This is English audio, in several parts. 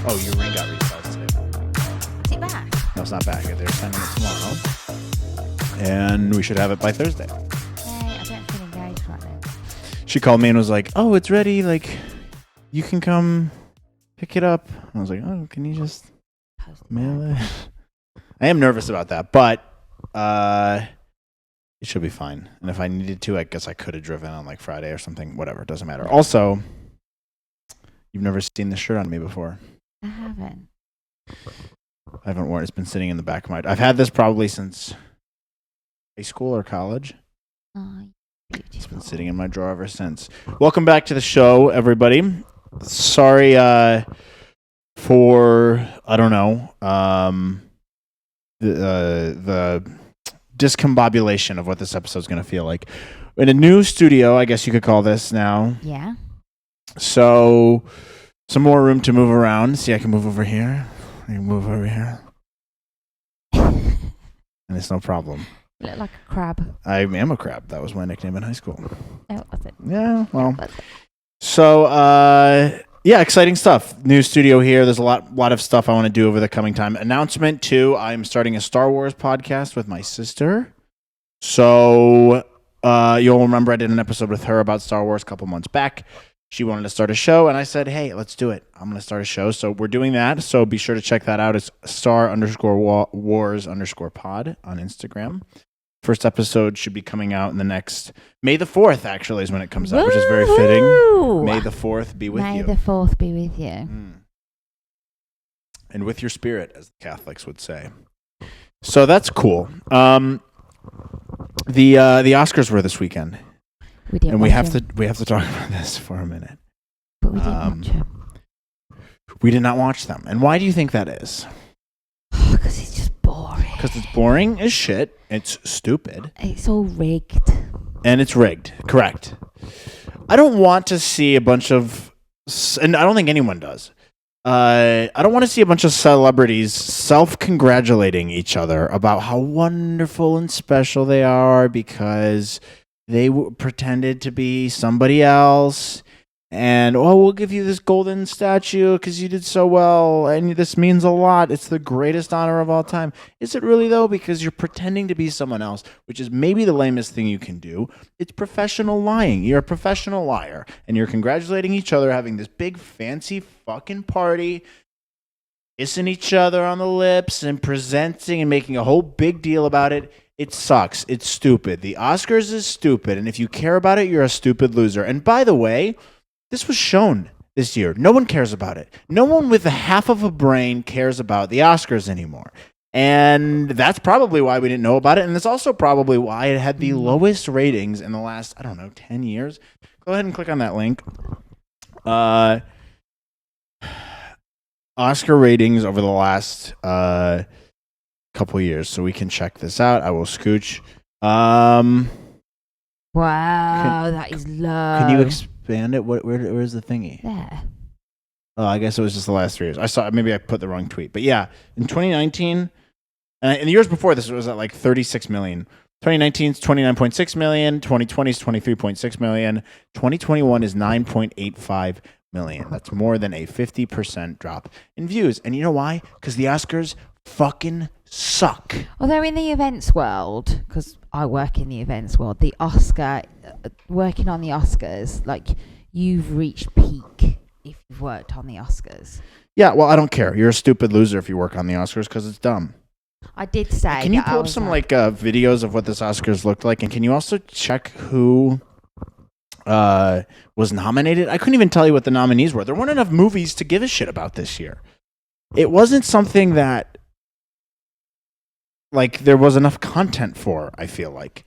Oh, your ring got resized today. Is it back? No, it's not back. They're sending it tomorrow. And we should have it by Thursday. Yay, I don't feel engaged right now. She called me and was like, oh, it's ready. Like, you can come pick it up. I was like, oh, can you just mail it? I am nervous about that, but it should be fine. And if I needed to, I guess I could have driven on like Friday or something. Whatever, it doesn't matter. Also, you've never seen this shirt on me before. I haven't. I haven't worn it. It's been sitting in the back of my... I've had this probably since high school or college. Oh, beautiful. It's been sitting in my drawer ever since. Welcome back to the show, everybody. Sorry for, I don't know, the discombobulation of what this episode's going to feel like. In a new studio, I guess you could call this now. Yeah. So, some more room to move around. See, I can move over here. I can move over here. And it's no problem. You look like a crab. I am a crab. That was my nickname in high school. Oh, was it? Yeah, well. So, yeah, exciting stuff. New studio here. There's a lot of stuff I want to do over the coming time. Announcement, too. I'm starting a Star Wars podcast with my sister. So, you'll remember I did an episode with her about Star Wars a couple months back. She wanted to start a show, and I said, hey, let's do it. I'm going to start a show. So we're doing that. So be sure to check that out. It's star_wars_pod on Instagram. First episode should be coming out in the next... May the 4th, actually, is when it comes out, which is very fitting. May the 4th be with you. May the 4th be with you. And with your spirit, as the Catholics would say. So that's cool. The Oscars were this weekend. We didn't and watch we have them. to talk about this for a minute. But we didn't watch them. We did not watch them. And why do you think that is? Because it's just boring. Because it's boring as shit. It's stupid. It's all rigged. And it's rigged. Correct. I don't want to see a bunch of... And I don't think anyone does. I don't want to see a bunch of celebrities self-congratulating each other about how wonderful and special they are because they pretended to be somebody else. And, oh, we'll give you this golden statue because you did so well, and this means a lot. It's the greatest honor of all time. Is it really, though? Because you're pretending to be someone else, which is maybe the lamest thing you can do. It's professional lying. You're a professional liar, and you're congratulating each other, having this big, fancy fucking party, kissing each other on the lips, and presenting and making a whole big deal about it. It sucks. It's stupid. The Oscars is stupid, and if you care about it, you're a stupid loser. And by the way... This was shown this year. No one cares about it. No one with a half of a brain cares about the Oscars anymore. And that's probably why we didn't know about it. And that's also probably why it had the lowest ratings in the last, 10 years. Go ahead and click on that link. Oscar ratings over the last couple years. So we can check this out. I will scooch. Wow, that is low. Can you expand it? Where's the thingy? There. Oh, I guess it was just the last 3 years. Maybe I put the wrong tweet. But yeah, in 2019, and the years before this, it was at like 36 million. 2019 is 29.6 million. 2020 is 23.6 million. 2021 is 9.85 million. That's more than a 50% drop in views. And you know why? Because the Oscars fucking suck. Although in the events world, because I work in the events world, working on the Oscars, like you've reached peak if you've worked on the Oscars. Yeah, well, I don't care. You're a stupid loser if you work on the Oscars because it's dumb. I did say. Can you pull up some videos of what this Oscars looked like, and can you also check who was nominated? I couldn't even tell you what the nominees were. There weren't enough movies to give a shit about this year. It wasn't something that there was enough content for, I feel like.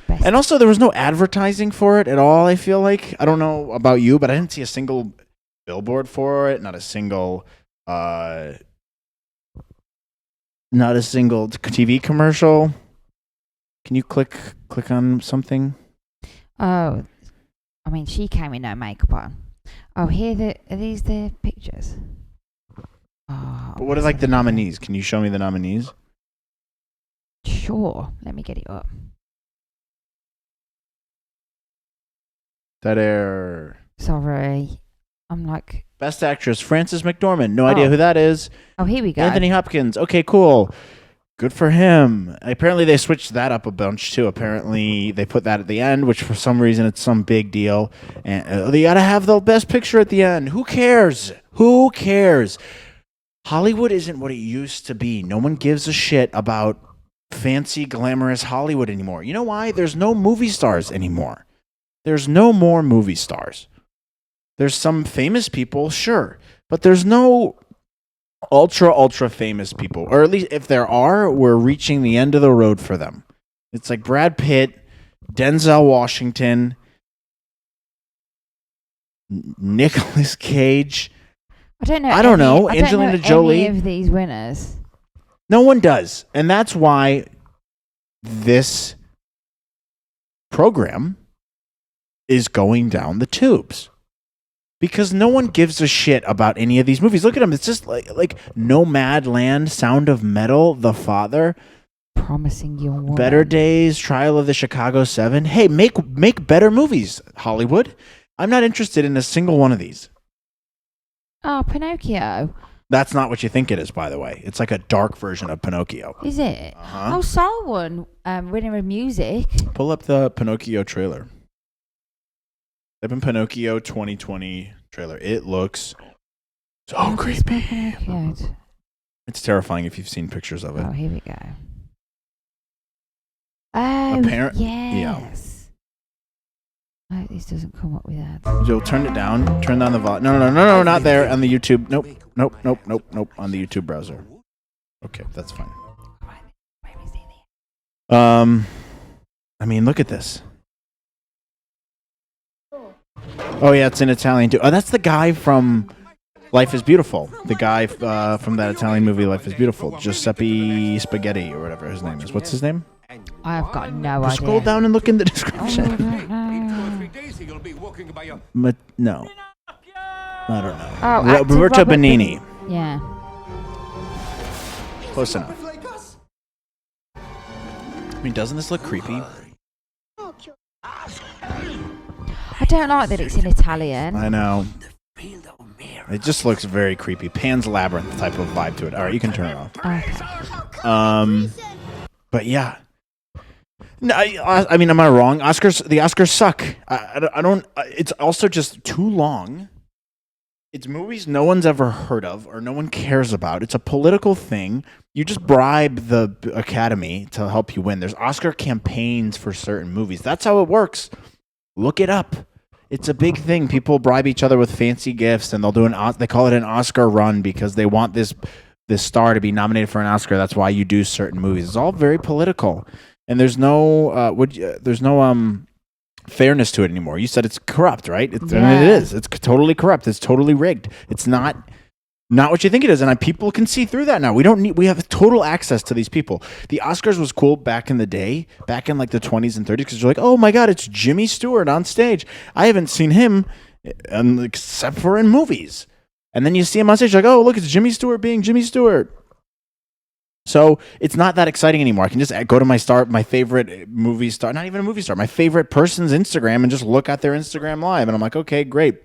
And also, there was no advertising for it at all, I feel like. I don't know about you, but I didn't see a single billboard for it, not a single TV commercial. Can you click on something? Oh, I mean, she came with no makeup on. Oh, are these the pictures? Oh, but what are the nominees? Can you show me the nominees? Sure. Let me get it up. Dead air. Sorry. I'm like, Best Actress, Frances McDormand. No idea who that is. oh, here we go. Anthony Hopkins. Okay, cool. Good for him. Apparently, they switched that up a bunch, too. Apparently, they put that at the end, which for some reason, it's some big deal. And they got to have the best picture at the end. Who cares? Who cares? Hollywood isn't what it used to be. No one gives a shit about fancy, glamorous Hollywood anymore. You know why? There's no movie stars anymore. There's no more movie stars. There's some famous people, sure, but there's no ultra famous people, or at least if there are, we're reaching the end of the road for them. It's like Brad Pitt, Denzel Washington, Nicolas Cage. I don't know. Angelina Jolie. Any of these winners. No one does, and that's why this program is going down the tubes. Because no one gives a shit about any of these movies. Look at them. It's just like Nomadland, Sound of Metal, The Father, Promising Young Woman, Better Days, Trial of the Chicago 7. Hey, make better movies, Hollywood. I'm not interested in a single one of these. Oh, Pinocchio. That's not what you think it is, by the way. It's like a dark version of Pinocchio. Is it? Uh-huh. Oh, Soul won winner of music. Pull up the Pinocchio trailer. Type in Pinocchio 2020 trailer. It looks so creepy. It's terrifying if you've seen pictures of it. Oh, here we go. Oh, yes. Yeah. Oh, this doesn't come up with that. You'll turn it down. Turn down the volume. No, not there. On the YouTube. Nope. On the YouTube browser. Okay, that's fine. I mean, look at this. Oh, yeah, it's in Italian, too. Oh, that's the guy from Life is Beautiful. The guy from that Italian movie, Life is Beautiful. Giuseppe Spaghetti, or whatever his name is. What's his name? I've got no idea. Scroll down and look in the description. No. I don't know. Oh, Roberto Benigni. Yeah. Close enough. I mean, doesn't this look creepy? I don't like that it's in Italian. I know. It just looks very creepy. Pan's Labyrinth type of vibe to it. All right, you can turn it off. Okay. But yeah. No, I mean, am I wrong? The Oscars suck. I don't. It's also just too long. It's movies no one's ever heard of or no one cares about. It's a political thing. You just bribe the Academy to help you win. There's Oscar campaigns for certain movies. That's how it works. Look it up. It's a big thing. People bribe each other with fancy gifts, and they call it an Oscar run because they want this star to be nominated for an Oscar. That's why you do certain movies. It's all very political, and there's no fairness to it anymore. You said it's corrupt, right? And it is. It's totally corrupt. It's totally rigged. It's not what you think it is, and people can see through that now. We have total access to these people. The Oscars was cool back in the day, back in like the 20s and 30s, because you're like, oh my god, it's Jimmy Stewart on stage. I haven't seen him except for in movies. And then you see him on stage, like, oh look, it's Jimmy Stewart being Jimmy Stewart. So it's not that exciting anymore. I can just go to my favorite movie star, not even a movie star, my favorite person's Instagram, and just look at their Instagram live, and I'm like, okay, great.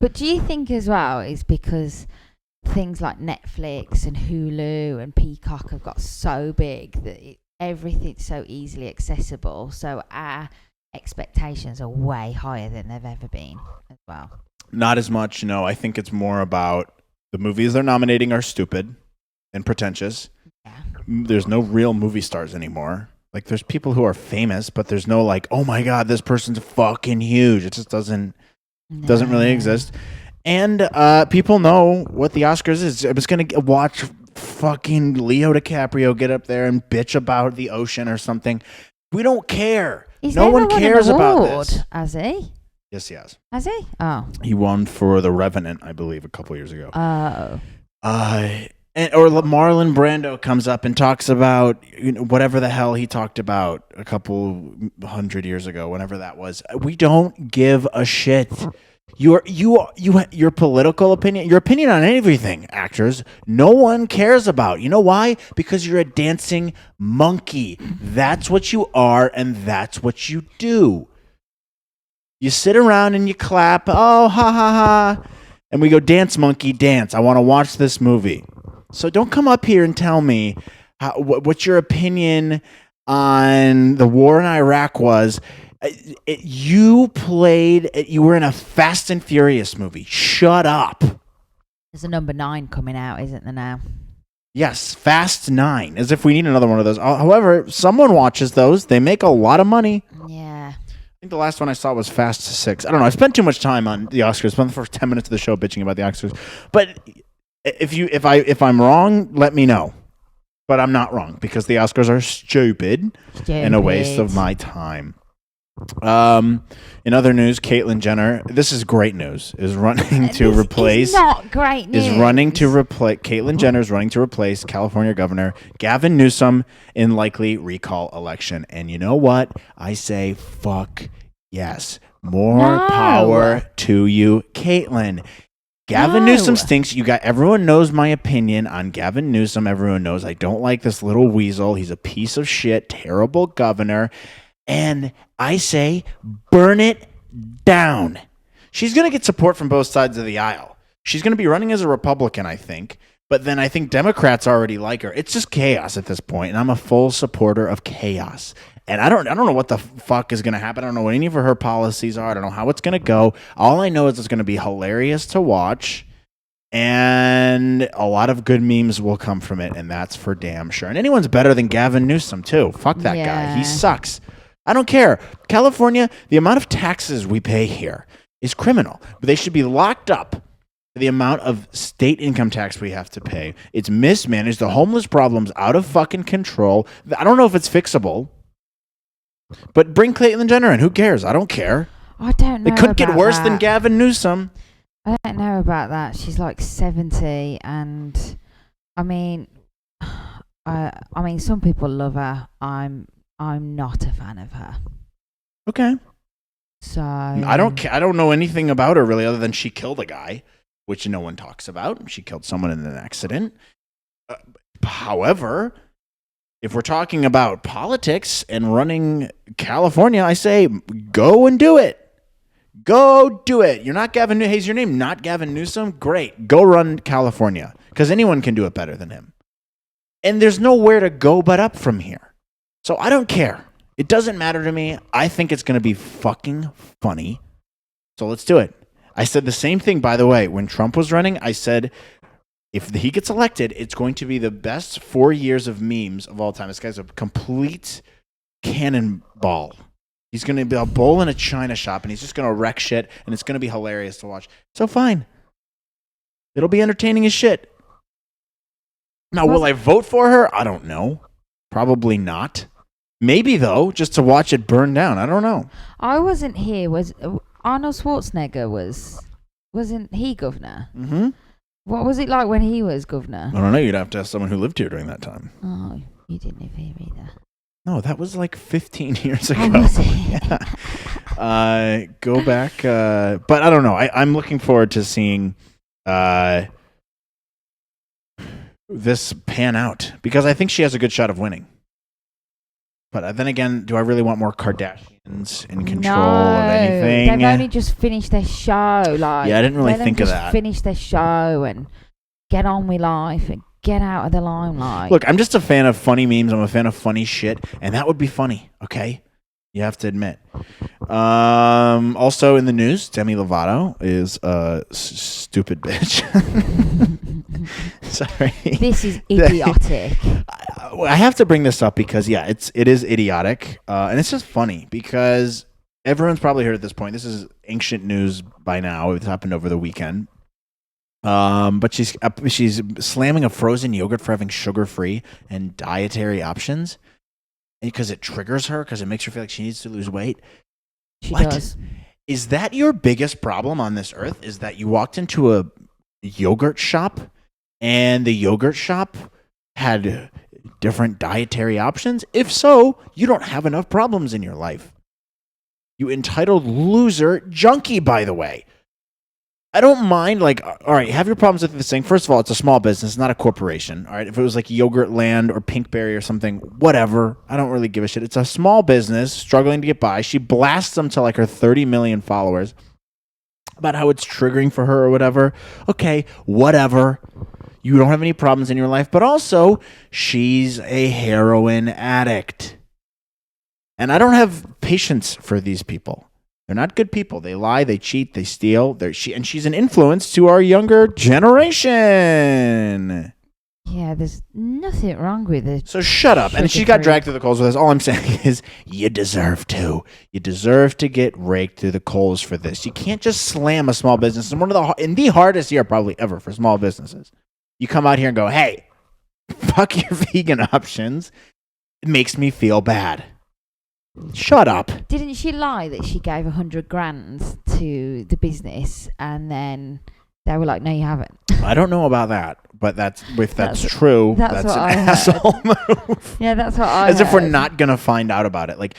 But do you think as well is because things like Netflix and Hulu and Peacock have got so big that everything's so easily accessible, so our expectations are way higher than they've ever been as well? Not as much, no. I think it's more about the movies they're nominating are stupid and pretentious. Yeah. There's no real movie stars anymore. Like, there's people who are famous, but there's no like, oh my god, this person's fucking huge. It just doesn't really exist. And people know what the Oscars is. I was going to watch fucking Leo DiCaprio get up there and bitch about the ocean or something. We don't care. No one cares about this. Has he? Yes, he has. Has he? Oh. He won for The Revenant, I believe, a couple years ago. Oh. Or Marlon Brando comes up and talks about whatever the hell he talked about a couple 100 years ago, whenever that was. We don't give a shit. Your political opinion, your opinion on everything, actors, no one cares about. You know why? Because you're a dancing monkey. That's what you are, and that's what you do. You sit around and you clap. Oh, ha, ha, ha. and we go, dance, monkey, dance. I want to watch this movie. So don't come up here and tell me what your opinion on the war in Iraq was. You were in a Fast and Furious movie. Shut up. There's a number 9 coming out, isn't there now? Yes, Fast 9. As if we need another one of those. However, someone watches those. They make a lot of money. Yeah. I think the last one I saw was Fast 6. I don't know. I spent too much time on the Oscars. I spent the first 10 minutes of the show bitching about the Oscars. But if I'm wrong, let me know. But I'm not wrong because the Oscars are stupid. And a waste of my time. In other news, Caitlyn Jenner, this is great news, is running to replace. Is not great news. Caitlyn Jenner is running to replace California Governor Gavin Newsom in likely recall election. And you know what? I say, fuck yes. More power to you, Caitlyn. Gavin Newsom stinks. Everyone knows my opinion on Gavin Newsom. Everyone knows I don't like this little weasel. He's a piece of shit, terrible governor. And I say, burn it down. She's going to get support from both sides of the aisle. She's going to be running as a Republican, I think. But then I think Democrats already like her. It's just chaos at this point, and I'm a full supporter of chaos. And I don't know what the fuck is going to happen. I don't know what any of her policies are. I don't know how it's going to go. All I know is it's going to be hilarious to watch. And a lot of good memes will come from it, and that's for damn sure. And anyone's better than Gavin Newsom, too. Fuck that guy. He sucks. I don't care. California, the amount of taxes we pay here is criminal. But they should be locked up for the amount of state income tax we have to pay. It's mismanaged. The homeless problem's out of fucking control. I don't know if it's fixable. But bring Caitlyn Jenner in. Who cares? I don't care. I don't know. It could get worse than Gavin Newsom. I don't know about that. She's like 70, and I mean, some people love her. I'm not a fan of her. Okay. So I don't know anything about her really, other than she killed a guy, which no one talks about. She killed someone in an accident. However, if we're talking about politics and running California, I say go and do it. Go do it. You're not Gavin Newsom. Hey, is your name not Gavin Newsom? Great. Go run California, because anyone can do it better than him. And there's nowhere to go but up from here. So I don't care. It doesn't matter to me. I think it's going to be fucking funny. So let's do it. I said the same thing, by the way, when Trump was running. I said, if he gets elected, it's going to be the best 4 years of memes of all time. This guy's a complete cannonball. He's going to be a bull in a china shop, and he's just going to wreck shit, and it's going to be hilarious to watch. So fine. It'll be entertaining as shit. Now, will I vote for her? I don't know. Probably not. Maybe, though, just to watch it burn down. I don't know. I wasn't here. Was Arnold Schwarzenegger wasn't he governor? Mm-hmm. What was it like when he was governor? I don't know. You'd have to ask someone who lived here during that time. Oh, you didn't live here either. No, that was like 15 years ago. Oh, was it? Yeah. Go back. But I don't know. I'm looking forward to seeing this pan out, because I think she has a good shot of winning. But then again, do I really want more Kardashians in control of anything? They've only just finished their show. Like, yeah, I didn't really think of that. Finish their show and get on with life and get out of the limelight. Look, I'm just a fan of funny memes. I'm a fan of funny shit, and that would be funny. Okay, you have to admit. Also in the news, Demi Lovato is a stupid bitch. Sorry. This is idiotic. I have to bring this up because, yeah, it is idiotic. And it's just funny because everyone's probably heard at this point. This is ancient news by now. It's happened over the weekend. But she's slamming a frozen yogurt for having sugar-free and dietary options because it triggers her, because it makes her feel like she needs to lose weight. She does. Is that your biggest problem on this earth? Is that you walked into a yogurt shop and the yogurt shop had different dietary options? If so, you don't have enough problems in your life. You entitled loser junkie, by the way. I don't mind, like, all right, have your problems with this thing. First of all, it's a small business, not a corporation. All right, if it was like Yogurtland or Pinkberry or something, whatever. I don't really give a shit. It's a small business struggling to get by. She blasts them to like her 30 million followers. about how it's triggering for her or whatever. Okay, whatever. You don't have any problems in your life, but also she's a heroin addict. And I don't have patience for these people. They're not good people. They lie, they cheat, they steal. And she's an influence to our younger generation. Yeah, there's nothing wrong with it. So shut up. And she got dragged through the coals with this. All I'm saying is you deserve to. You deserve to get raked through the coals for this. You can't just slam a small business. And the hardest year probably ever for small businesses. You come out here and go, hey, fuck your vegan options. It makes me feel bad. Shut up. Didn't she lie that she gave 100 grand to the business and then they were like, no, you haven't? I don't know about that, but that's true. That's an asshole move. Yeah, that's what I As if we're not going to find out about it. Like,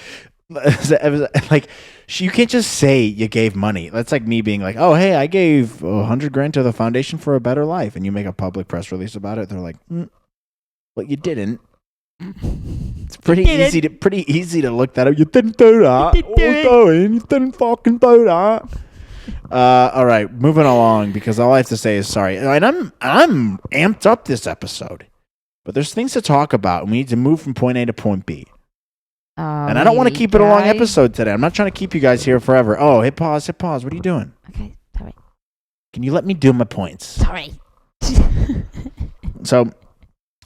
you can't just say you gave money. That's like me being like, oh, hey, I gave 100 grand to the Foundation for a Better Life. And you make a public press release about it. They're like, well, you didn't. It's pretty easy to look that up. You didn't do that. You didn't fucking do that. All right, moving along because all I have to say is sorry. And I'm amped up this episode, but there's things to talk about, and we need to move from point A to point B. And I don't want to keep it a long episode today. I'm not trying to keep you guys here forever. Oh, hit pause. What are you doing? Okay, sorry. Can you let me do my points? Sorry. So,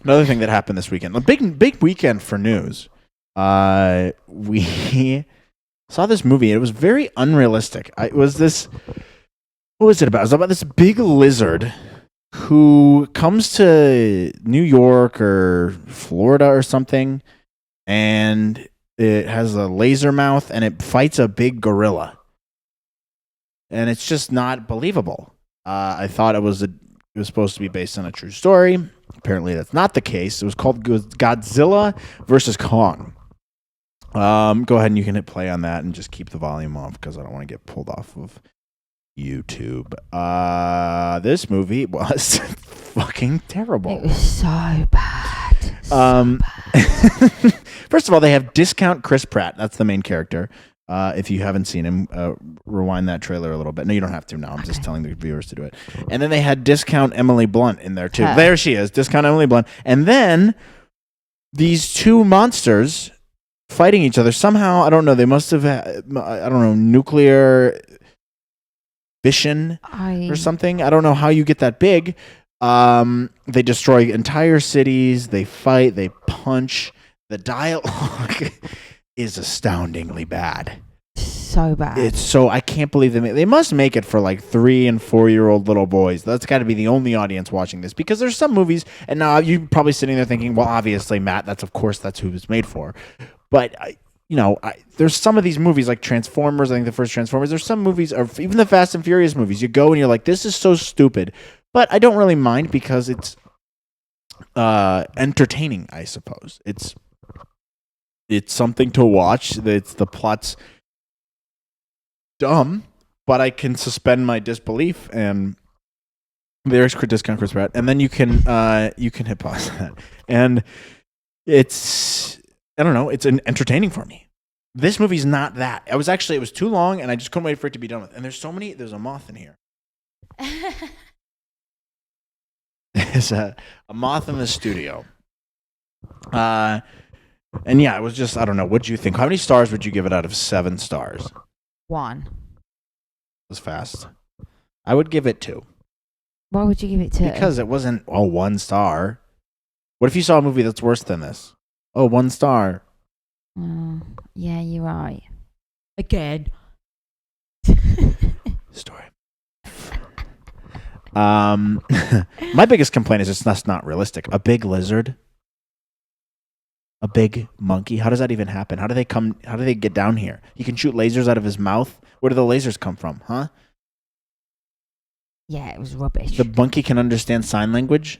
another thing that happened this weekend, a big weekend for news. We saw this movie. It was very unrealistic. What was it about? It was about this big lizard who comes to New York or Florida or something, and it has a laser mouth, and it fights a big gorilla. And it's just not believable. I thought it was supposed to be based on a true story. Apparently, that's not the case. It was called Godzilla versus Kong. Go ahead and you can hit play on that and just keep the volume off because I don't want to get pulled off of YouTube. This movie was fucking terrible. It was so bad. First of all, they have discount Chris Pratt. That's the main character. If you haven't seen him, rewind that trailer a little bit. No, you don't have to now. I'm just telling the viewers to do it. And then they had discount Emily Blunt in there too. There she is, discount Emily Blunt. And then these two monsters fighting each other. Somehow, I don't know, they must have had, nuclear fission or something. I don't know how you get that big. They destroy entire cities. They fight. They punch. The dialogue is astoundingly bad. So bad. I can't believe they must make it for like 3 and 4-year-old little boys. That's got to be the only audience watching this because there's some movies, and now you're probably sitting there thinking, well, obviously, Matt, that's who it's made for. But there's some of these movies like Transformers. I think the first Transformers. There's some movies, or even the Fast and Furious movies. You go and you're like, this is so stupid, but I don't really mind because it's entertaining. I suppose it's something to watch. The plot's dumb, but I can suspend my disbelief. And there's discount Chris Pratt, and then you can hit pause on that, and it's. I don't know. It's entertaining for me. This movie's not that. It was too long, and I just couldn't wait for it to be done with. And there's a moth in here. There's a moth in the studio. And yeah, it was just, I don't know. What do you think? How many stars would you give it out of 7 stars? 1. It was fast. I would give it 2. Why would you give it 2? Because it wasn't 1 star. What if you saw a movie that's worse than this? 1 star. Yeah, you're right. Again. Story. My biggest complaint is that's not realistic. A big lizard, a big monkey. How does that even happen? How do they get down here? You can shoot lasers out of his mouth. Where do the lasers come from? Huh? Yeah, it was rubbish. The monkey can understand sign language.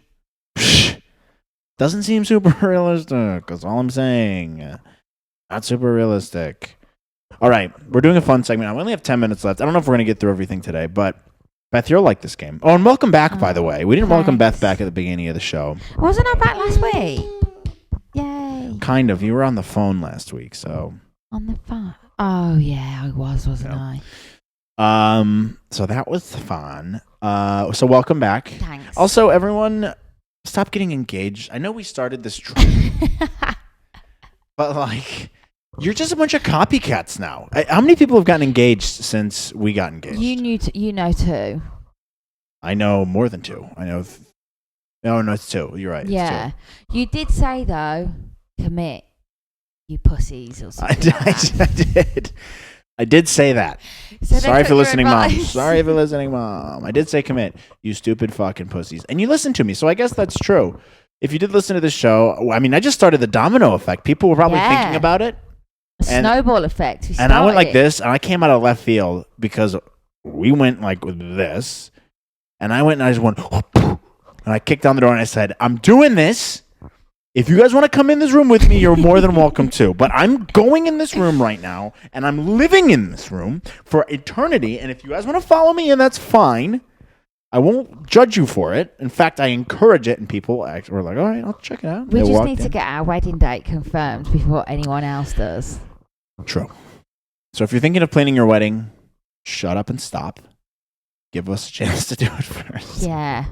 Doesn't seem super realistic. That's all I'm saying. Not super realistic. All right, we're doing a fun segment. We only have 10 minutes left. I don't know if we're going to get through everything today, but Beth, you'll like this game. Oh, and welcome back, by the way. We didn't welcome Beth back at the beginning of the show. Wasn't I back last week? Yay. Kind of. You were on the phone last week, so. On the phone? Oh, yeah, I wasn't I? So that was fun. So welcome back. Thanks. Also, everyone, stop getting engaged. I know we started this trend, but like, you're just a bunch of copycats now. How many people have gotten engaged since we got engaged? You know too. I know more than two. I know. No, it's two. You're right. Yeah. You did say though, commit, you pussies or something. I did. I did say that. So Sorry for listening, Mom. advice. Sorry for listening, Mom. I did say commit, you stupid fucking pussies. And you listened to me, so I guess that's true. If you did listen to the show, I mean, I just started the domino effect. People were probably thinking about it. Snowball effect. And I went like this, and I came out of left field because we went like with this. And I went and I just went, and I kicked down the door and I said, I'm doing this. If you guys want to come in this room with me, you're more than welcome to. But I'm going in this room right now, and I'm living in this room for eternity. And if you guys want to follow me in, that's fine. I won't judge you for it. In fact, I encourage it, and people were like, all right, I'll check it out. We just need to get our wedding date confirmed before anyone else does. True. So if you're thinking of planning your wedding, shut up and stop. Give us a chance to do it first. Yeah.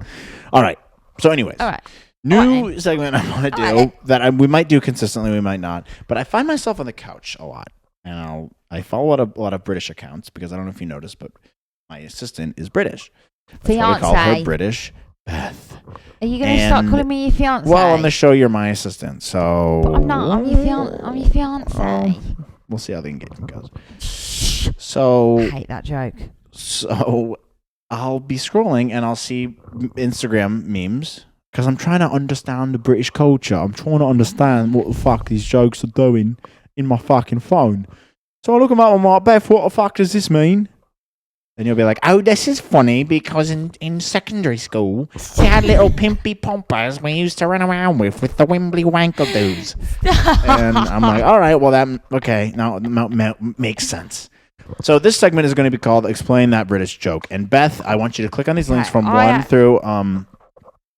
All right. So anyways. All right. New segment I want to do that we might do consistently, we might not. But I find myself on the couch a lot, and I follow a lot of British accounts because I don't know if you noticed, but my assistant is British. That's why we call her British Beth. Are you going to start calling me your fiance? Well, on the show, you're my assistant, so. But I'm not. I'm your fiance. We'll see how the engagement goes. So. I hate that joke. So I'll be scrolling and I'll see Instagram memes. Because I'm trying to understand the British culture. I'm trying to understand what the fuck these jokes are doing in my fucking phone. So I look them up and I'm like, Beth, what the fuck does this mean? And you'll be like, oh, this is funny because in secondary school, we had little pimpy pompers we used to run around with the Wimbly Wankadoos. And I'm like, all right, well, okay, now makes sense. So this segment is going to be called Explain That British Joke. And Beth, I want you to click on these links from 1 through...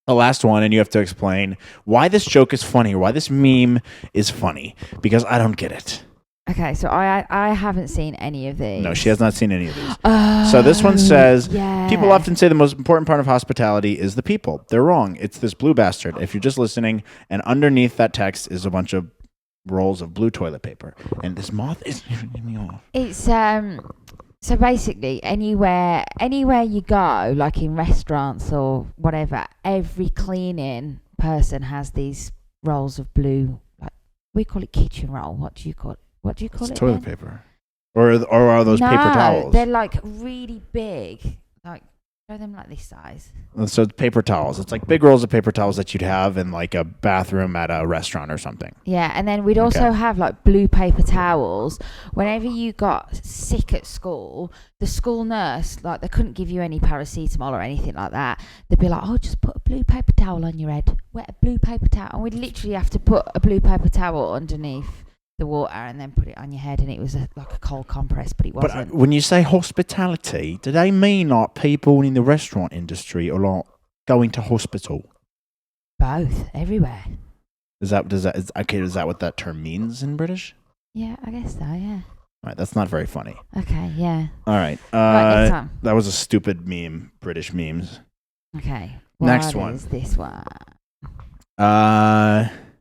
the last one, and you have to explain why this joke is funny or why this meme is funny, because I don't get it. Okay, so I haven't seen any of these. No, she has not seen any of these. So this one says, people often say the most important part of hospitality is the people. They're wrong. It's this blue bastard. If you're just listening, and underneath that text is a bunch of rolls of blue toilet paper. And this moth is getting me off. It's, so basically, anywhere you go, like in restaurants or whatever, every cleaning person has these rolls of blue. Like we call it kitchen roll. What do you call it? What do you call it? Toilet paper, or are those paper towels? They're like really big. Like show them like this size. So it's paper towels. It's like big rolls of paper towels that you'd have in like a bathroom at a restaurant or something. Yeah, and then we'd also have like blue paper towels. Whenever you got sick at school, the school nurse, like they couldn't give you any paracetamol or anything like that. They'd be like, oh, just put a blue paper towel on your head. Wet a blue paper towel. And we'd literally have to put a blue paper towel underneath the water and then put it on your head, and it was like a cold compress, but it wasn't. But when you say hospitality, do they mean like people in the restaurant industry or like going to hospital? Both, everywhere. Is that what that term means in British? Yeah, I guess so, yeah. All right, that's not very funny. Okay, yeah. All right. Right, next time. That was a stupid meme, British memes. Okay. Next one. What is this one?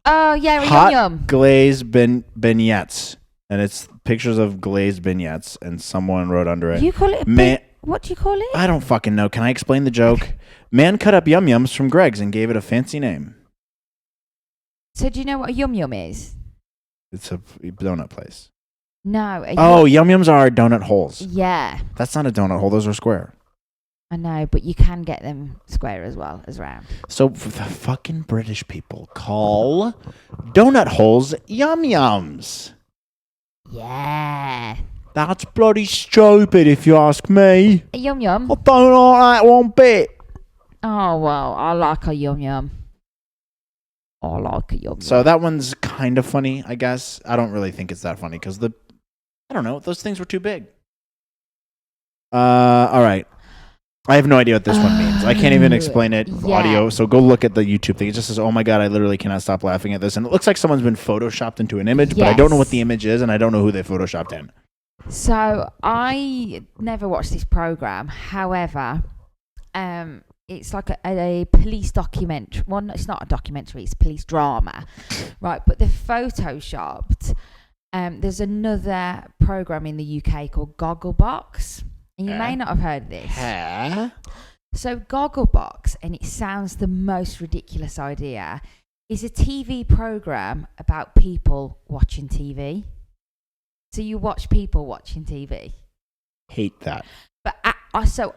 Oh, yeah, hot yum. glazed beignets. And it's pictures of glazed beignets, and someone wrote under it. You call it what do you call it? I don't fucking know. Can I explain the joke? Man cut up Yum Yums from Greg's and gave it a fancy name. So do you know what a Yum Yum is? It's a donut place. No. Yum Yums are donut holes. Yeah. That's not a donut hole. Those are square. I know, but you can get them square as well as round. So the fucking British people call donut holes Yum Yums. Yeah. That's bloody stupid if you ask me. A Yum Yum? I don't like that one bit. Oh, well, I like a Yum Yum. I like a Yum Yum. So that one's kind of funny, I guess. I don't really think it's that funny because I don't know, those things were too big. All right. I have no idea what this one means. I can't even explain it audio, so go look at the YouTube thing. It just says, oh my God, I literally cannot stop laughing at this. And it looks like someone's been photoshopped into an image, but I don't know what the image is, and I don't know who they photoshopped in. So I never watched this program. However, it's like a police documentary. Well, it's not a documentary. It's police drama, right? But they're photoshopped. There's another program in the UK called Gogglebox, and you may not have heard of this. Huh? So Gogglebox, and it sounds the most ridiculous idea, is a TV program about people watching TV. So you watch people watching TV. Hate that. But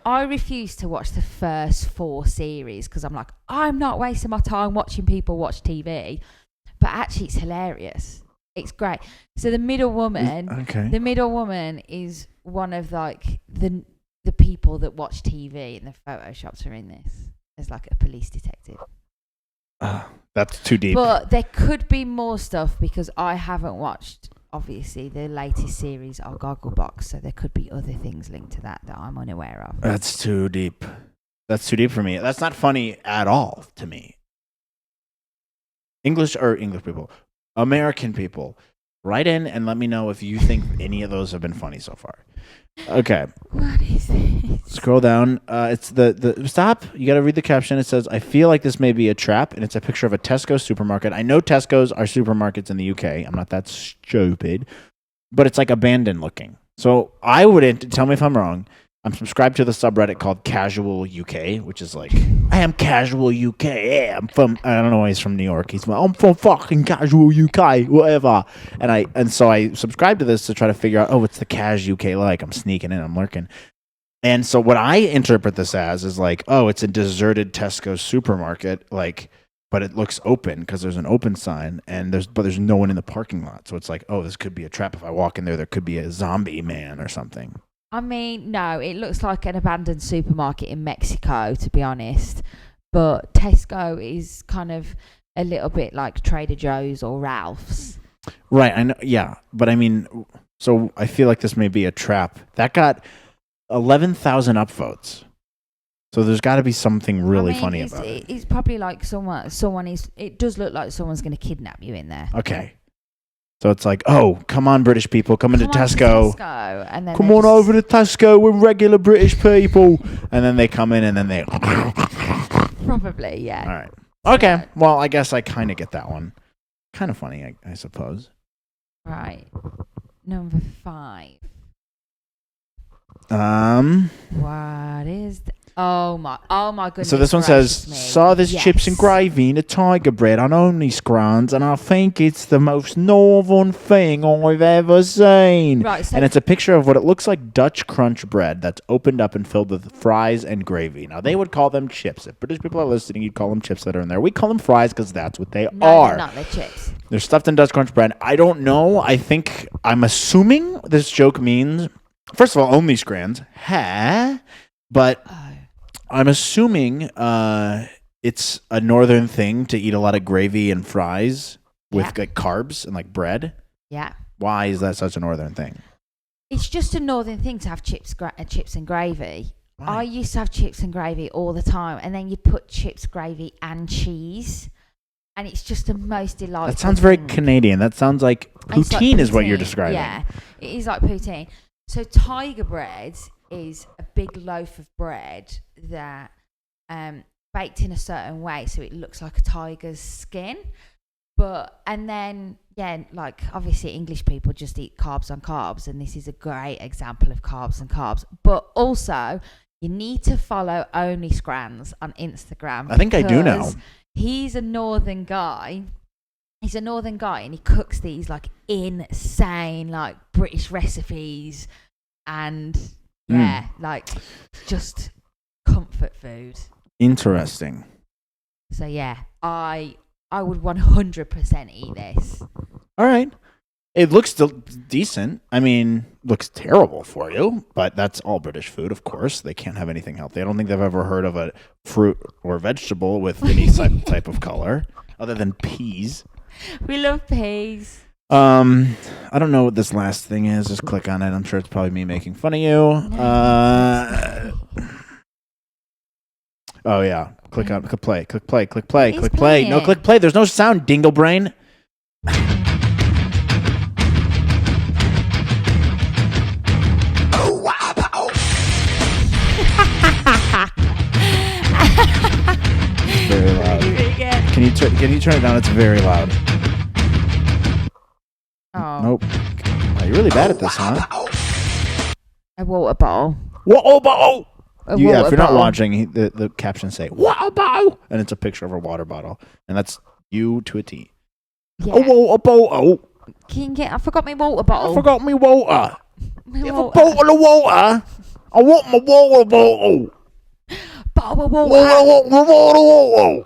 I refuse to watch the first 4 series because I'm like, I'm not wasting my time watching people watch TV. But actually, it's hilarious. It's great. So the middle woman, is one of like the people that watch TV, and the photoshops are in this as like a police detective. That's too deep. But there could be more stuff because I haven't watched, obviously, the latest series of Gogglebox, so there could be other things linked to that I'm unaware of. That's too deep. That's too deep for me. That's not funny at all to me. English people, American people, write in and let me know if you think any of those have been funny so far. Okay. What is this? Scroll down. It's the stop. You got to read the caption. It says, "I feel like this may be a trap," and it's a picture of a Tesco supermarket. I know Tesco's are supermarkets in the UK. I'm not that stupid, but it's like abandoned looking. So I wouldn't tell me if I'm wrong. I'm subscribed to the subreddit called Casual UK, which is like, I am Casual UK. Yeah, I'm from, I don't know why he's from New York. I'm from fucking Casual UK, whatever. And so I subscribed to this to try to figure out, what's the Cas UK like? I'm sneaking in, I'm lurking. And so what I interpret this as is like, it's a deserted Tesco supermarket, like, but it looks open because there's an open sign, and there's no one in the parking lot. So it's like, this could be a trap. If I walk in there could be a zombie man or something. I mean, no, it looks like an abandoned supermarket in Mexico, to be honest. But Tesco is kind of a little bit like Trader Joe's or Ralph's. Right, I know. Yeah, but I mean, so I feel like this may be a trap. That got 11,000 upvotes. So there's got to be something really funny about it. It's probably like someone is. It does look like someone's going to kidnap you in there. Okay. So it's like, come on, British people, come into Tesco. And then come on over to Tesco, we're regular British people. And then they come in and then they... Probably, yeah. All right. Okay, well, I guess I kind of get that one. Kind of funny, I suppose. Right. Number 5. What is... Oh my goodness. So this one says, saw this chips and gravy in a tiger bread on Only Scrans, and I think it's the most northern thing I've ever seen. Right, so and it's a picture of what it looks like Dutch crunch bread that's opened up and filled with fries and gravy. Now, they would call them chips. If British people are listening, you'd call them chips that are in there. We call them fries because that's what they are. They're not. They're chips. They're stuffed in Dutch crunch bread. I don't know. I'm assuming this joke means, first of all, Only Scrans. But... I'm assuming it's a northern thing to eat a lot of gravy and fries with like carbs and like bread. Yeah. Why is that such a northern thing? It's just a northern thing to have chips and gravy. Right. I used to have chips and gravy all the time, and then you put chips, gravy, and cheese, and it's just the most delightful. That sounds very Canadian. That sounds like poutine is what you're describing. Yeah, it is like poutine. So tiger bread is a big loaf of bread that baked in a certain way so it looks like a tiger's skin, and then like obviously English people just eat carbs on carbs, and this is a great example of carbs on carbs. But also you need to follow Only Scrans on Instagram. I think I do know. He's a northern guy, and he cooks these like insane like British recipes, and like just comfort food. Interesting. So yeah, I would 100% eat this. All right. It looks decent. I mean, looks terrible for you, but that's all British food, of course. They can't have anything healthy. I don't think they've ever heard of a fruit or vegetable with any type of color other than peas. We love peas. I don't know what this last thing is. Just click on it. I'm sure it's probably me making fun of you. Oh yeah. Click play. Click play. Click play. He's Click play. playing No, it. click play. There's no sound, dingle brain. Can you turn it down? It's very loud. Oh. Nope. Oh, you're really bad at this, huh? A water bottle. Water bottle. A Yeah, water if you're not bottle. watching, the captions say water bottle, and it's a picture of a water bottle, and that's you to a T. Yeah. A water bottle. I forgot my water bottle. I forgot me water. My You have a water. bottle of water. I want my water bottle. Bottle of water. Water.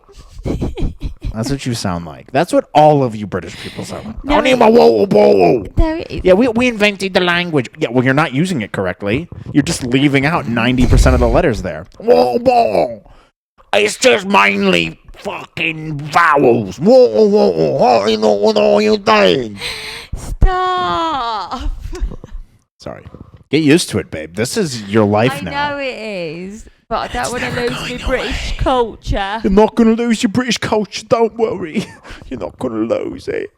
That's what you sound like. That's what all of you British people sound like. No, I need my water bottle. There it is. Yeah, we invented the language. Yeah, well, you're not using it correctly. You're just leaving out 90% of the letters there. Water bottle. It's just mainly fucking vowels. Water bottle. I know what are you doing? Stop. Sorry. Get used to it, babe. This is your life I now. know it is, but I It's don't want to never lose going my British culture. You're not going to lose your British culture. Don't worry. You're not going to lose it.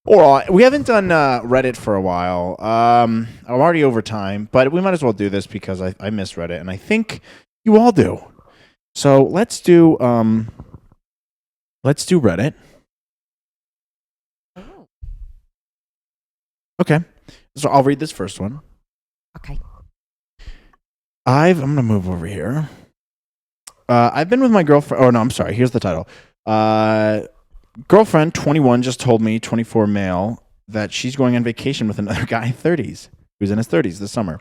All right. We haven't done Reddit for a while. I'm already over time, but we might as well do this because I miss Reddit, and I think you all do. So let's do Reddit. Oh. Okay. So I'll read this first one. Okay. I'm going to move over here. I've been with my girlfriend. Oh, no, I'm sorry. Here's the title. Girlfriend, 21, just told me, 24 male, that she's going on vacation with another guy, 30s, who's in his 30s this summer.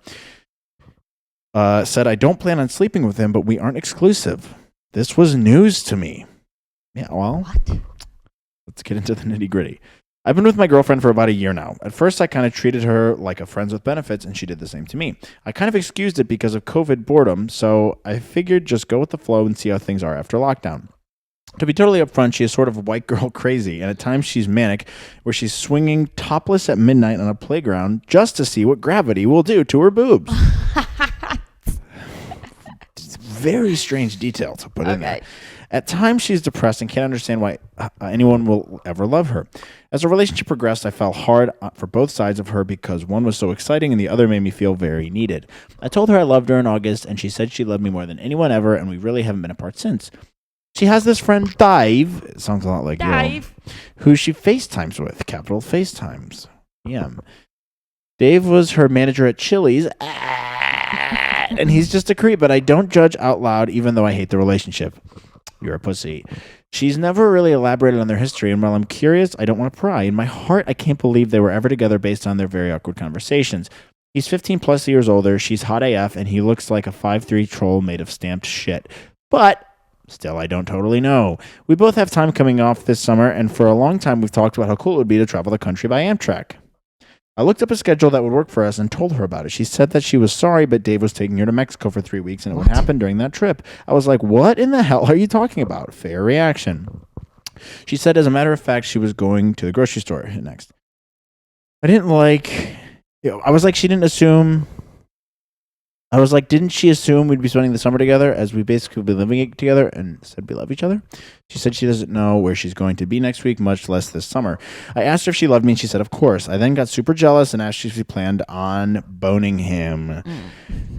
Said, I don't plan on sleeping with him, but we aren't exclusive. This was news to me. Yeah, well, What? let's get into the nitty gritty. I've been with my girlfriend for about a year now. At first, I kind of treated her like a friends with benefits, and she did the same to me. I kind of excused it because of COVID boredom, so I figured just go with the flow and see how things are after lockdown. To be totally upfront, she is sort of white girl crazy, and at times she's manic, where she's swinging topless at midnight on a playground just to see what gravity will do to her boobs. Very strange detail to put in there. At times, she's depressed and can't understand why anyone will ever love her. As the relationship progressed, I felt hard for both sides of her because one was so exciting and the other made me feel very needed. I told her I loved her in August, and she said she loved me more than anyone ever, and we really haven't been apart since. She has this friend, Dave, it sounds a lot like Dave, who she FaceTimes with, capital FaceTimes. Yeah. Dave was her manager at Chili's, and he's just a creep, but I don't judge out loud, even though I hate the relationship. You're a pussy. She's never really elaborated on their history, and while I'm curious, I don't want to pry. In my heart, I can't believe they were ever together based on their very awkward conversations. He's 15 plus years older, she's hot AF, and he looks like a 5'3" troll made of stamped shit. But still, I don't totally know. We both have time coming off this summer, and for a long time, we've talked about how cool it would be to travel the country by Amtrak. I looked up a schedule that would work for us and told her about it. She said that she was sorry, but Dave was taking her to Mexico for 3 weeks, and it would happen during that trip. I was like, what in the hell are you talking about? Fair reaction. She said, as a matter of fact, she was going to the grocery store next. I was like, she didn't assume. I was like, didn't she assume we'd be spending the summer together as we basically would be living together and said we love each other? She said she doesn't know where she's going to be next week, much less this summer. I asked her if she loved me, and she said, of course. I then got super jealous and asked if she planned on boning him.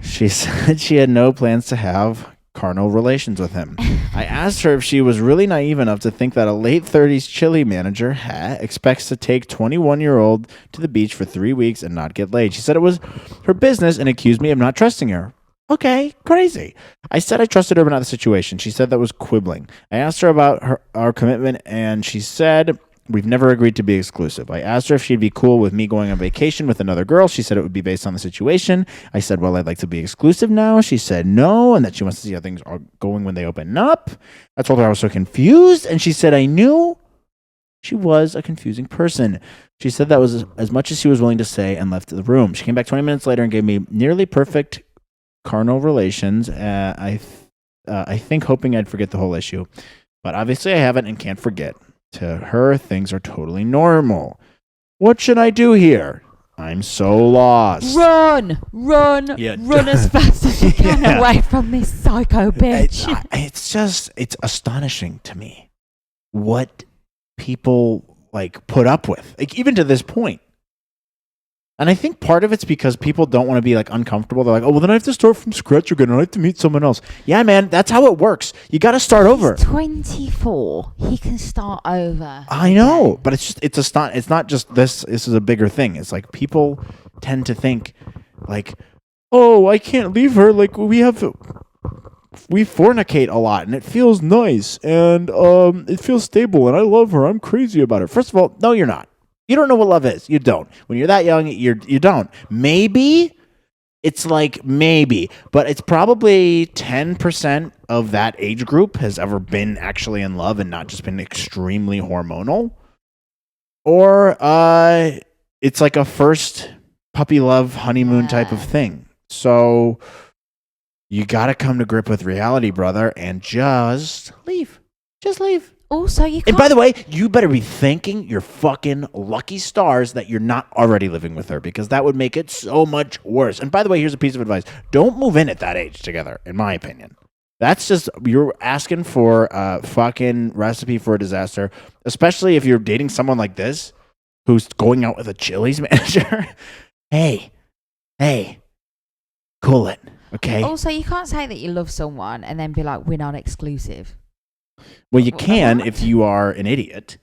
She said she had no plans to have carnal relations with him. I asked her if she was really naive enough to think that a late 30s chili manager expects to take 21-year-old to the beach for 3 weeks and not get laid. She said it was her business and accused me of not trusting her. Okay, crazy. I said I trusted her, but not the situation. She said that was quibbling. I asked her about our commitment, and she said we've never agreed to be exclusive. I asked her if she'd be cool with me going on vacation with another girl. She said it would be based on the situation. I said, well, I'd like to be exclusive now. She said no, and that she wants to see how things are going when they open up. I told her I was so confused, and she said I knew she was a confusing person. She said that was as much as she was willing to say and left the room. She came back 20 minutes later and gave me nearly perfect carnal relations. I think hoping I'd forget the whole issue, but obviously I haven't and can't forget. To her, things are totally normal. What should I do here? I'm so lost. Run as fast as you can away from this psycho bitch. It's astonishing to me what people put up with, even to this point. And I think part of it's because people don't want to be like uncomfortable. They're like, oh, well, then I have to start from scratch again. I have to meet someone else. Yeah, man, that's how it works. You got to start over. He's 24. He can start over. I know, but it's not just this. This is a bigger thing. It's like people tend to think like, oh, I can't leave her. Like we fornicate a lot and it feels nice and it feels stable and I love her. I'm crazy about her. First of all, no, you're not. You don't know what love is. You don't. When you're that young, you don't. Maybe it's like maybe, but it's probably 10% of that age group has ever been actually in love and not just been extremely hormonal. Or it's like a first puppy love honeymoon type of thing. So you got to come to grip with reality, brother, and just leave. Just leave. Also, you can't. And by the way, you better be thanking your fucking lucky stars that you're not already living with her, because that would make it so much worse. And by the way, here's a piece of advice. Don't move in at that age together, in my opinion. That's just, you're asking for a fucking recipe for a disaster, especially if you're dating someone like this who's going out with a Chili's manager. Hey, cool it, okay? Also, you can't say that you love someone and then be like, we're not exclusive. Well, you can if you are an idiot.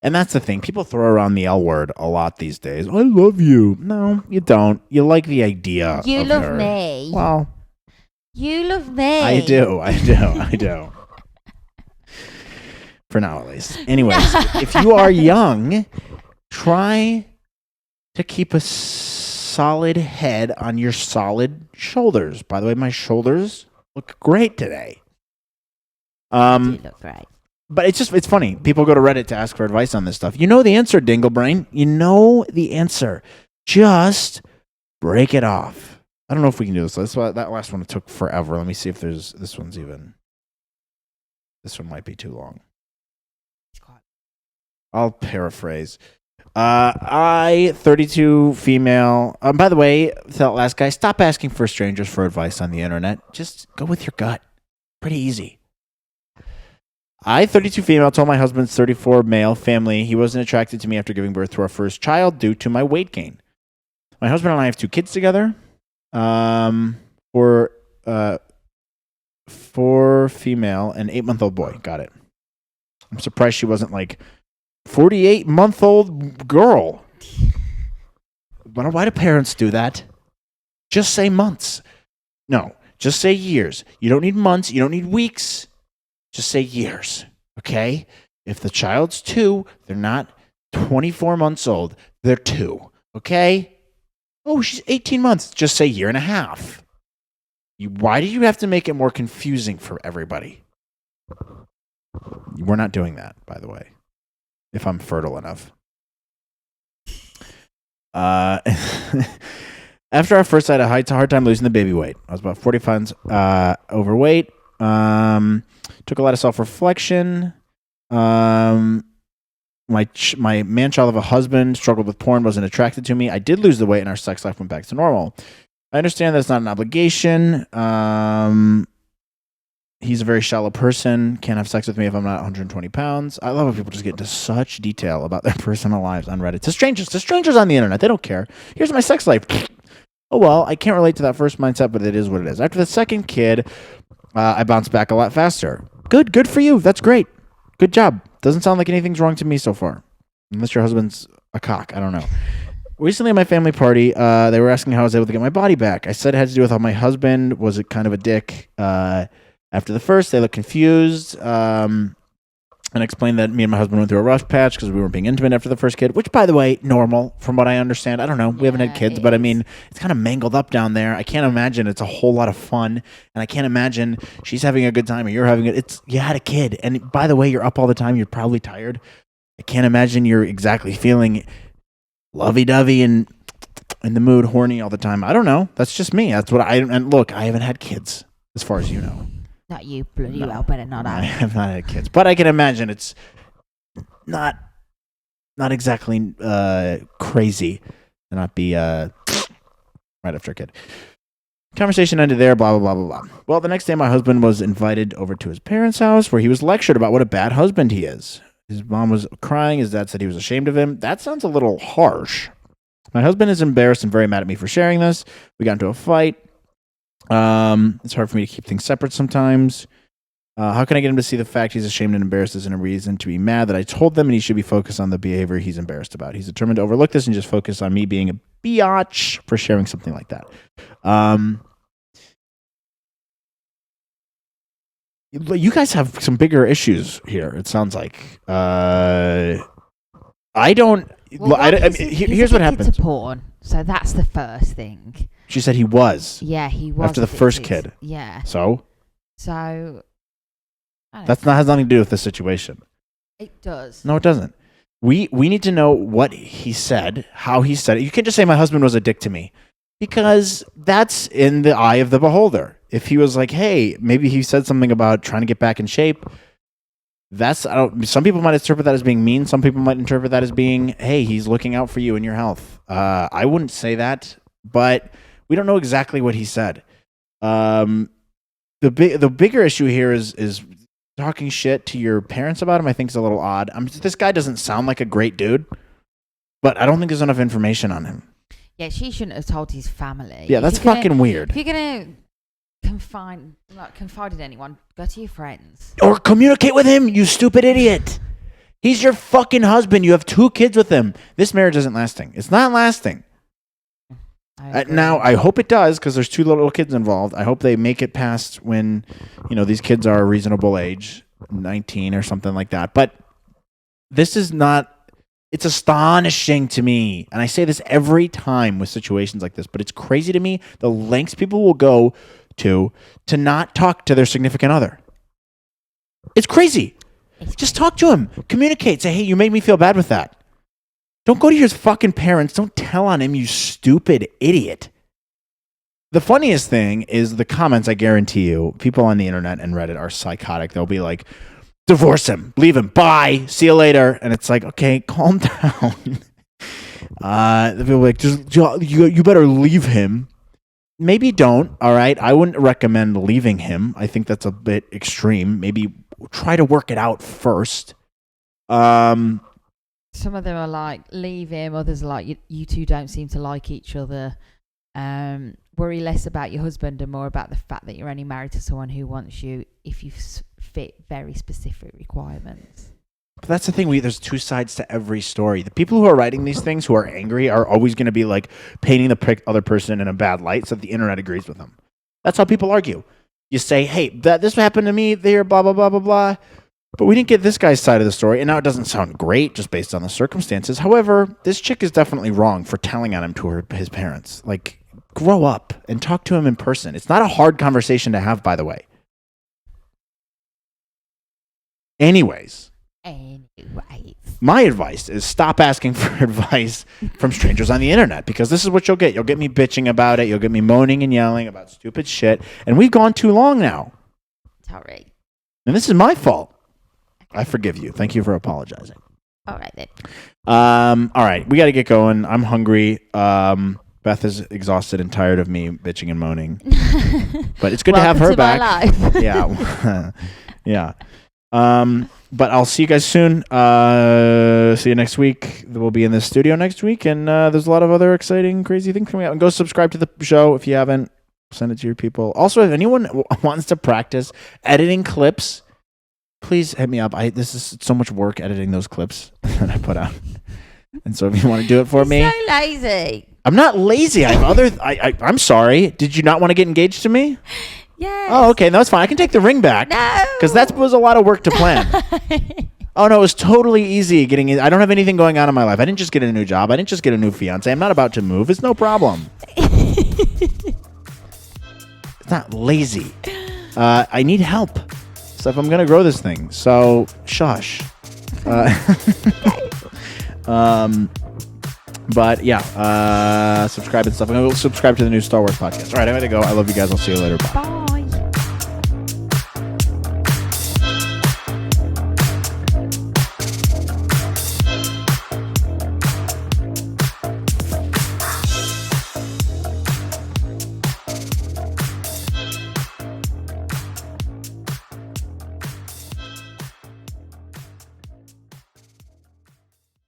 And that's the thing. People throw around the L word a lot these days. I love you. No, you don't. You like the idea. You of love her. me. Well, you love me. I do. For now, at least. Anyways, if you are young, try to keep a solid head on your solid shoulders. By the way, my shoulders look great today. You look great. But it's funny. People go to Reddit to ask for advice on this stuff. You know the answer, Dinglebrain. You know the answer. Just break it off. I don't know if we can do this. That last one took forever. Let me see if this one's even. This one might be too long. I'll paraphrase. 32 female. By the way, that last guy, stop asking for strangers for advice on the internet. Just go with your gut. Pretty easy. 32 female, told my husband's 34 male family he wasn't attracted to me after giving birth to our first child due to my weight gain. My husband and I have 2 kids together. 4 female and 8-month-old boy. Got it. I'm surprised she wasn't like 48-month-old girl. But why do parents do that? Just say months. No, just say years. You don't need months. You don't need weeks. Just say years, okay? If the child's 2, they're not 24 months old. They're 2, okay? Oh, she's 18 months. Just say year and a half. Why do you have to make it more confusing for everybody? We're not doing that, by the way, if I'm fertile enough. After our first, I had a hard time losing the baby weight. I was about 40 pounds overweight. Took a lot of self-reflection. My man-child of a husband struggled with porn, wasn't attracted to me. I did lose the weight, and our sex life went back to normal. I understand that's not an obligation. He's a very shallow person. Can't have sex with me if I'm not 120 pounds. I love when people just get into such detail about their personal lives on Reddit. To strangers on the internet. They don't care. Here's my sex life. Oh, well, I can't relate to that first mindset, but it is what it is. After the second kid, I bounced back a lot faster. Good for you. That's great. Good job. Doesn't sound like anything's wrong to me so far. Unless your husband's a cock. I don't know. Recently at my family party, they were asking how I was able to get my body back. I said it had to do with how my husband was kind of a dick. After the first, they looked confused and explained that me and my husband went through a rough patch because we weren't being intimate after the first kid, which, by the way, normal from what I understand. I don't know. We haven't had kids, but I mean, it's kind of mangled up down there. I can't imagine it's a whole lot of fun, and I can't imagine she's having a good time or you're having it. You had a kid, and by the way, you're up all the time. You're probably tired. I can't imagine you're exactly feeling lovey-dovey and in the mood, horny all the time. I don't know. That's just me. That's what and look, I haven't had kids, as far as you know. Not you, bloody well, better not I have not had kids, but I can imagine it's not exactly crazy to not be right after a kid. Conversation ended there, blah, blah, blah, blah, blah. Well, the next day, my husband was invited over to his parents' house where he was lectured about what a bad husband he is. His mom was crying. His dad said he was ashamed of him. That sounds a little harsh. My husband is embarrassed and very mad at me for sharing this. We got into a fight. It's hard for me to keep things separate sometimes. How can I get him to see the fact he's ashamed and embarrassed isn't a reason to be mad that I told them, and he should be focused on the behavior he's embarrassed about. He's determined to overlook this and just focus on me being a biatch for sharing something like that. You guys have some bigger issues here, it sounds like. I don't... Well, here's what happened. To porn, so that's the first thing. She said he was. Yeah, he was. After the first kid. Yeah. So? Has nothing to do with the situation. It does. No, it doesn't. We need to know what he said, how he said it. You can't just say my husband was a dick to me, because that's in the eye of the beholder. If he was like, hey, maybe he said something about trying to get back in shape, some people might interpret that as being mean. Some people might interpret that as being, hey, he's looking out for you and your health. I wouldn't say that, but we don't know exactly what he said. The bigger issue here is talking shit to your parents about him. I think is a little odd. This guy doesn't sound like a great dude, but I don't think there's enough information on him. Yeah, she shouldn't have told his family. Yeah, that's fucking weird. If you're gonna confide in anyone, go to your friends or communicate with him. You stupid idiot. He's your fucking husband. You have 2 kids with him. This marriage isn't lasting. It's not lasting. Now, I hope it does, because there's 2 little kids involved. I hope they make it past when, these kids are a reasonable age, 19 or something like that. But this is not... It's astonishing to me, and I say this every time with situations like this, but it's crazy to me the lengths people will go to not talk to their significant other. It's crazy. Just talk to him. Communicate. Say, hey, you made me feel bad with that. Don't go to your fucking parents. Don't tell on him, you stupid idiot. The funniest thing is the comments, I guarantee you. People on the internet and Reddit are psychotic. They'll be like, divorce him. Leave him. Bye. See you later. And it's like, okay, calm down. They'll be like, you better leave him. Maybe don't, all right? I wouldn't recommend leaving him. I think that's a bit extreme. Maybe try to work it out first. Some of them are like, leave him. Others are like, you two don't seem to like each other. Worry less about your husband and more about the fact that you're only married to someone who wants you if you fit very specific requirements. But that's the thing. There's 2 sides to every story. The people who are writing these things, who are angry, are always going to be like painting the other person in a bad light so that the internet agrees with them. That's how people argue. You say, hey, this happened to me there, blah, blah, blah, blah, blah. But we didn't get this guy's side of the story. And now it doesn't sound great just based on the circumstances. However, this chick is definitely wrong for telling on him to his parents. Like, grow up and talk to him in person. It's not a hard conversation to have, by the way. Anyways, my advice is stop asking for advice from strangers on the internet, because this is what you'll get. You'll get me bitching about it. You'll get me moaning and yelling about stupid shit. And we've gone too long now. Sorry. And this is my fault. Okay. I forgive you. Thank you for apologizing. All right, then. All right. We got to get going. I'm hungry. Beth is exhausted and tired of me bitching and moaning. But it's good to have her back. My life. Yeah. Yeah. But I'll see you guys soon. See you next week. We'll be in the studio next week, and there's a lot of other exciting, crazy things coming out. And go subscribe to the show if you haven't. Send it to your people. Also, if anyone wants to practice editing clips, please hit me up. This is so much work editing those clips that I put out. And so if you want to do it for me. So lazy. I'm not lazy. I'm sorry. Did you not want to get engaged to me? Yes. Oh, okay. No, that's fine. I can take the ring back. No. Because that was a lot of work to plan. Oh, no, it was totally easy getting in. I don't have anything going on in my life. I didn't just get a new job. I didn't just get a new fiance. I'm not about to move. It's no problem. It's not lazy. I need help. So if I'm going to grow this thing. So, shush. But yeah, subscribe and stuff. I'm going to subscribe to the new Star Wars podcast. All right, I'm going to go. I love you guys. I'll see you later. Bye.